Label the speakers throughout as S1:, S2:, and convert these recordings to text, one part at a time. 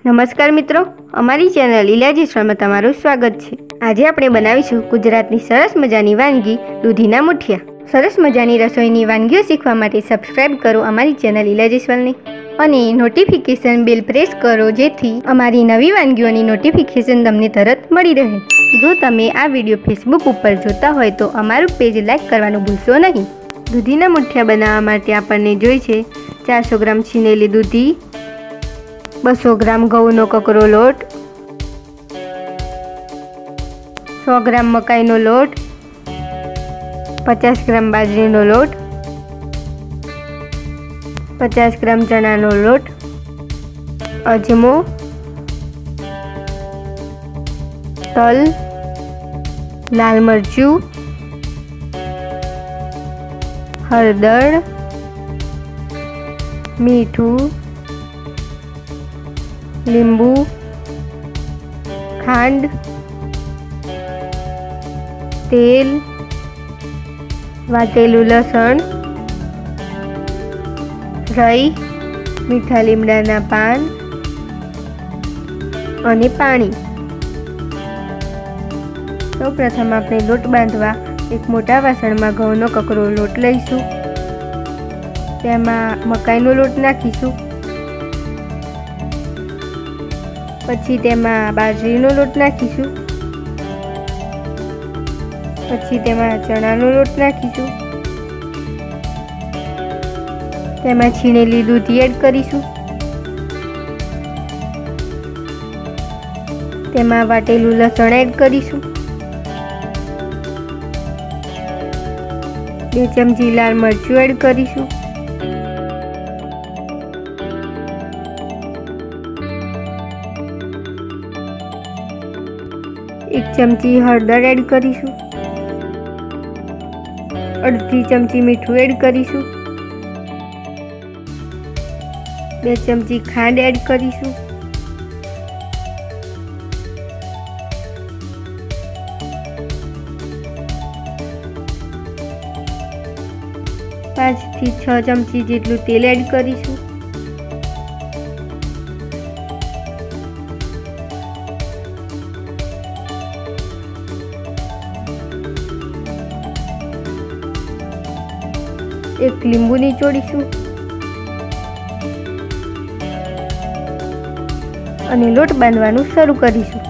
S1: નમસ્કાર મિત્રો, અમારી ચેનલ લીલાજીશ્વરમાં તમારું સ્વાગત છે। આજે આપણે બનાવીશું ગુજરાતની સરસ મજાની વાનગી દૂધીના મુઠિયા। સરસ મજાની રસોઈની વાનગીઓ શીખવા માટે સબસ્ક્રાઇબ કરો અમારી ચેનલ લીલાજીશ્વરની અને નોટિફિકેશન બેલ પ્રેસ કરો, જેથી અમારી નવી વાનગીઓની નોટિફિકેશન તમને તરત મળી રહે। જો તમે આ વિડીયો ફેસબુક ઉપર જોતા હોય તો અમારું પેજ લાઈક કરવાનું ભૂલશો નહીં। દૂધીના મુઠિયા બનાવવા માટે આપણને જોઈએ છે 400 ગ્રામ છીનેલી દૂધી, 200 ગ્રામ ઘઉંનો કકરો લોટ, 100 ગ્રામ મકાઈનો લોટ, 50 ગ્રામ બાજરીનો લોટ, 50 ગ્રામ ચણાનો લોટ, અજમો, તલ, લાલ મરચું, હળદર, મીઠું, લીંબુ, ખાંડ, તેલ, વાટેલું લસણ, રાઈ, મીઠા લીમડાના પાન અને પાણી। સૌપ્રથમ આપણે લોટ બાંધવા એક મોટા વાસણમાં ઘઉંનો કકરો લોટ લઈશું। તેમાં મકાઈનો લોટ નાખીશું, પછી તેમાં બાજરીનો લોટ નાખીશું, પછી તેમાં ચણાનો લોટ નાખીશું, તેમાં છીણેલી દૂધી એડ કરીશું, તેમાં વાટેલું લસણ એડ કરીશું, 2 ચમચી લાલ મરચું એડ કરીશું, 1 ચમચી હળદર એડ કરીશું, અડધી ચમચી મીઠું એડ કરીશું, 2 ચમચી ખાંડ એડ કરીશું, પાંચ થી 6 ચમચી જેટલું તેલ એડ કરીશું, એક લીંબુ નીચોડીશું અને લોટ બાંધવાનું શરૂ કરીશું।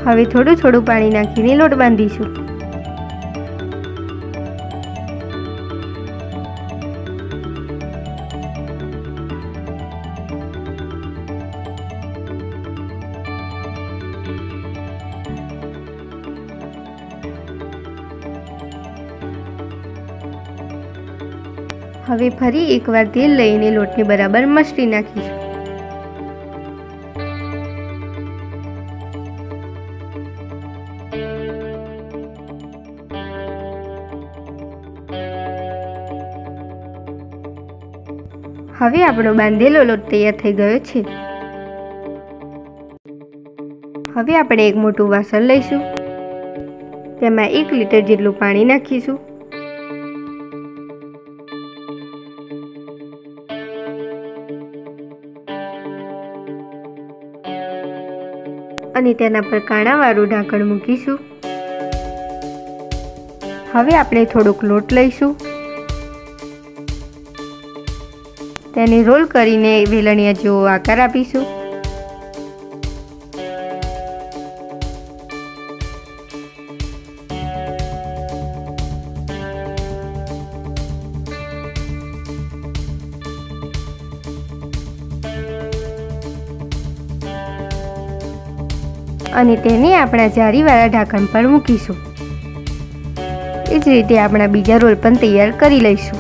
S1: હવે થોડું થોડું પાણી નાખીને લોટ બાંધીશું। હવે ફરી એકવાર તેલ લઈને લોટને બરાબર મસળી નાખીશું। હવે આપણો બાંધેલો લોટ તૈયાર થઈ ગયો છે। હવે આપણે એક મોટું વાસણ લઈશું, તેમાં 1 લીટર જેટલું પાણી નાખીશું, અને તેના પર કાણાવાળું ઢાંકણ મૂકીશું। હવે આપણે થોડોક લોટ લઈશું, તેને રોલ કરીને વેલણિયા જેવો આકાર આપીશું। અને તેને આપણા જારીવાળા ઢાંકણ પર મૂકીશું। એ જ રીતે આપણા બીજા રોલ પણ તૈયાર કરી લઈશું।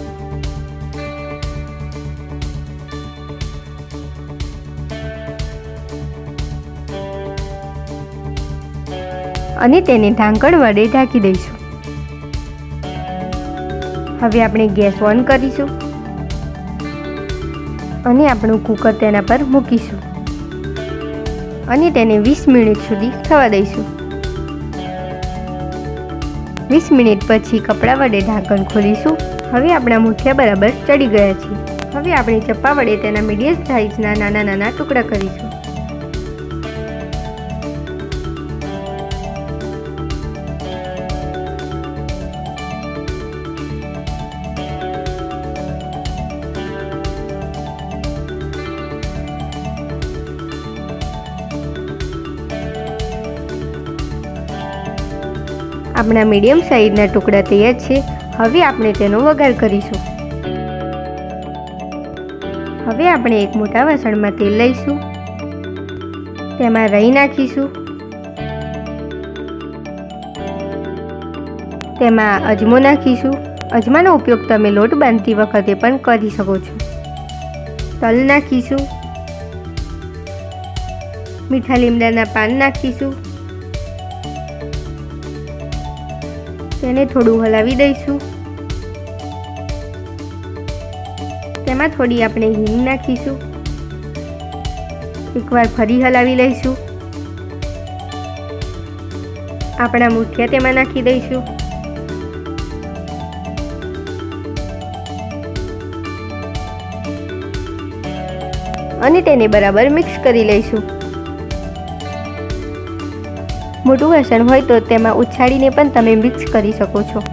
S1: અને તેને ઢાંકણ વડે ઢાંકી દઈશું। હવે આપણે ગેસ ઓન કરીશું અને આપણું કુકર તેના પર મૂકીશું અને તેને 20 મિનિટ સુધી થવા દઈશું। 20 મિનિટ પછી કપડાં વડે ઢાંકણ ખોલીશું। હવે આપણા મુઠિયા બરાબર ચડી ગયા છે। હવે આપણે ચપ્પા વડે તેના મીડિયમ સાઇઝના નાના નાના ટુકડા કરીશું। આપણા મીડિયમ સાઇઝના ટુકડા તૈયાર છે। હવે આપણે તેનો વઘાર કરીશું। હવે આપણે એક મોટા વાસણમાં તેલ લઈશું, તેમાં રાઈ નાખીશું, તેમાં અજમો નાખીશું। અજમાનો ઉપયોગ તમે લોટ બાંધતી વખતે પણ કરી શકો છો। તલ નાખીશું, મીઠા લીમડાના પાન નાખીશું, તેને થોડું હલાવી દઈશું। તેમાં થોડી આપણે હિંગ નાખીશું, એકવાર ફરી હલાવી લઈશું। આપણા મુઠિયા તેમાં નાખી દઈશું અને તેને બરાબર મિક્સ કરી લઈશું। મોટું વાસણ હોય તો તેમાં ઉછાળીને પણ તમે મિક્સ કરી શકો છો।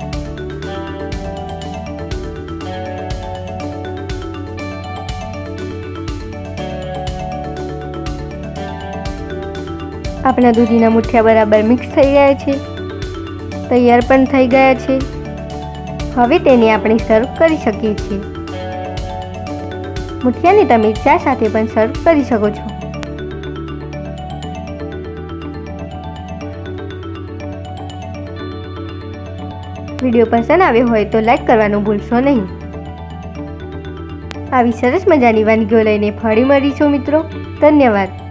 S1: આપણા દૂધીના મુઠિયા બરાબર મિક્સ થઈ ગયા છે, તૈયાર પણ થઈ ગયા છે। હવે તેને આપણે સર્વ કરી શકીએ છીએ। મુઠિયાને તમે ચા સાથે પણ સર્વ કરી શકો છો। વિડીયો પસંદ આવ્યો હોય તો લાઈક કરવાનું ભૂલશો નહીં। આવી સરસ મજાની વાનગીઓ લઈને ફરી મળીશું મિત્રો। ધન્યવાદ।